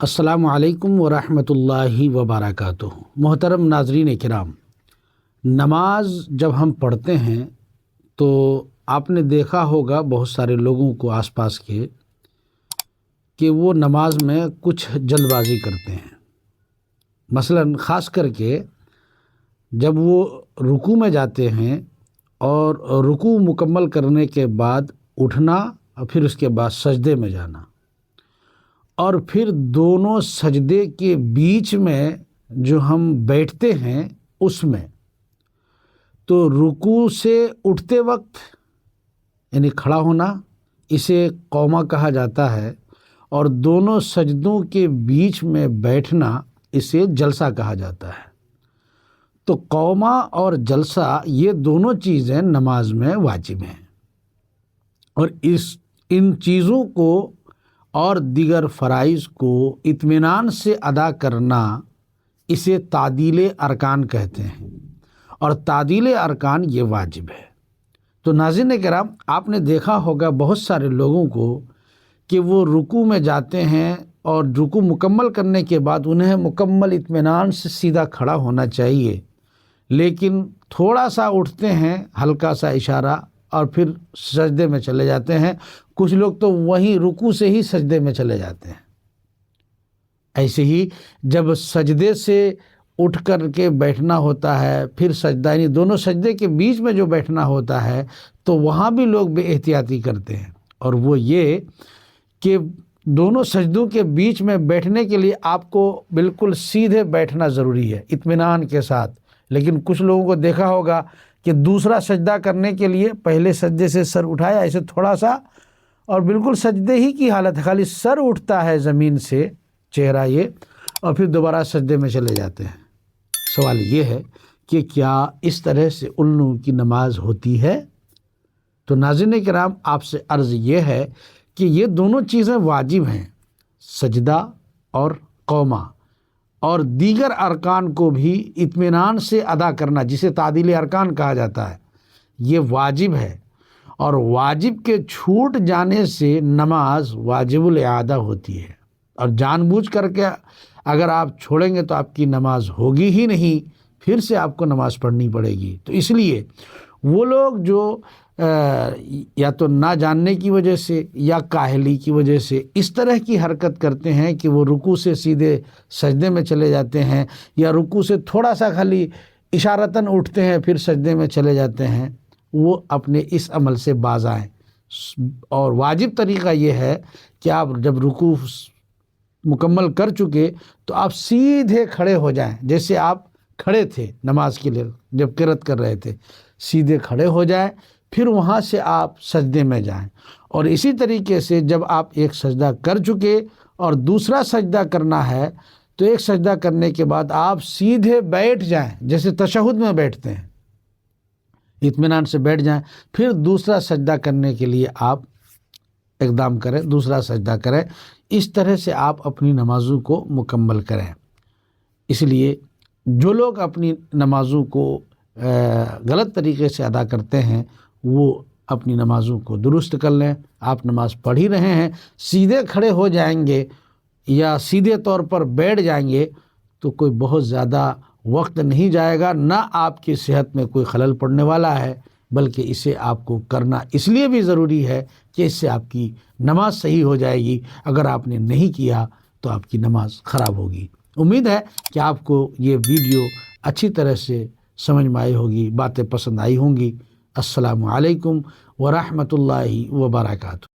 السلام علیکم ورحمۃ اللہ وبرکاتہ۔ محترم ناظرین کرام، نماز جب ہم پڑھتے ہیں تو آپ نے دیکھا ہوگا بہت سارے لوگوں کو آس پاس کے کہ وہ نماز میں کچھ جلد بازی کرتے ہیں۔ مثلا خاص کر کے جب وہ رکوع میں جاتے ہیں اور رکوع مکمل کرنے کے بعد اٹھنا اور پھر اس کے بعد سجدے میں جانا، اور پھر دونوں سجدے کے بیچ میں جو ہم بیٹھتے ہیں اس میں تو رکوع سے اٹھتے وقت یعنی کھڑا ہونا، اسے قومہ کہا جاتا ہے، اور دونوں سجدوں کے بیچ میں بیٹھنا اسے جلسہ کہا جاتا ہے۔ تو قومہ اور جلسہ یہ دونوں چیزیں نماز میں واجب ہیں، اور ان چیزوں کو اور دیگر فرائض کو اطمینان سے ادا کرنا اسے تعدیل ارکان کہتے ہیں، اور تعدیل ارکان یہ واجب ہے۔ تو ناظرین کرام، آپ نے دیکھا ہوگا بہت سارے لوگوں کو کہ وہ رکوع میں جاتے ہیں اور رکوع مکمل کرنے کے بعد انہیں مکمل اطمینان سے سیدھا کھڑا ہونا چاہیے، لیکن تھوڑا سا اٹھتے ہیں، ہلکا سا اشارہ، اور پھر سجدے میں چلے جاتے ہیں۔ کچھ لوگ تو وہیں رکوع سے ہی سجدے میں چلے جاتے ہیں۔ ایسے ہی جب سجدے سے اٹھ کر کے بیٹھنا ہوتا ہے، پھر سجدہ یعنی دونوں سجدے کے بیچ میں جو بیٹھنا ہوتا ہے، تو وہاں بھی لوگ بے احتیاطی کرتے ہیں، اور وہ یہ کہ دونوں سجدوں کے بیچ میں بیٹھنے کے لیے آپ کو بالکل سیدھے بیٹھنا ضروری ہے اطمینان کے ساتھ، لیکن کچھ لوگوں کو دیکھا ہوگا کہ دوسرا سجدہ کرنے کے لیے پہلے سجدے سے سر اٹھایا ایسے تھوڑا سا، اور بالکل سجدے ہی کی حالت ہے، خالی سر اٹھتا ہے زمین سے، چہرہ یہ، اور پھر دوبارہ سجدے میں چلے جاتے ہیں۔ سوال یہ ہے کہ کیا اس طرح سے ان لوگوں کی نماز ہوتی ہے؟ تو ناظرین کرام، آپ سے عرض یہ ہے کہ یہ دونوں چیزیں واجب ہیں، سجدہ اور قومہ، اور دیگر ارکان کو بھی اطمینان سے ادا کرنا جسے تعدیل ارکان کہا جاتا ہے، یہ واجب ہے، اور واجب کے چھوٹ جانے سے نماز واجب الاعادہ ہوتی ہے، اور جان بوجھ کر کے اگر آپ چھوڑیں گے تو آپ کی نماز ہوگی ہی نہیں، پھر سے آپ کو نماز پڑھنی پڑے گی۔ تو اس لیے وہ لوگ جو یا تو نہ جاننے کی وجہ سے یا کاہلی کی وجہ سے اس طرح کی حرکت کرتے ہیں کہ وہ رکوع سے سیدھے سجدے میں چلے جاتے ہیں، یا رکوع سے تھوڑا سا خالی اشارتاً اٹھتے ہیں پھر سجدے میں چلے جاتے ہیں، وہ اپنے اس عمل سے باز آئیں۔ اور واجب طریقہ یہ ہے کہ آپ جب رکوع مکمل کر چکے تو آپ سیدھے کھڑے ہو جائیں، جیسے آپ کھڑے تھے نماز کے لیے جب قرات کر رہے تھے، سیدھے کھڑے ہو جائیں، پھر وہاں سے آپ سجدے میں جائیں، اور اسی طریقے سے جب آپ ایک سجدہ کر چکے اور دوسرا سجدہ کرنا ہے تو ایک سجدہ کرنے کے بعد آپ سیدھے بیٹھ جائیں، جیسے تشہد میں بیٹھتے ہیں، اطمینان سے بیٹھ جائیں، پھر دوسرا سجدہ کرنے کے لیے آپ اقدام کریں، دوسرا سجدہ کریں۔ اس طرح سے آپ اپنی نمازوں کو مکمل کریں۔ اس لیے جو لوگ اپنی نمازوں کو غلط طریقے سے ادا کرتے ہیں وہ اپنی نمازوں کو درست کر لیں۔ آپ نماز پڑھ ہی رہے ہیں، سیدھے کھڑے ہو جائیں گے یا سیدھے طور پر بیٹھ جائیں گے تو کوئی بہت زیادہ وقت نہیں جائے گا، نہ آپ کی صحت میں کوئی خلل پڑنے والا ہے، بلکہ اسے آپ کو کرنا اس لیے بھی ضروری ہے کہ اس سے آپ کی نماز صحیح ہو جائے گی۔ اگر آپ نے نہیں کیا تو آپ کی نماز خراب ہوگی۔ امید ہے کہ آپ کو یہ ویڈیو اچھی طرح سے سمجھ میں آئی ہوگی، باتیں پسند آئی ہوں گی۔ السلام علیکم ورحمۃ اللہ وبرکاتہ۔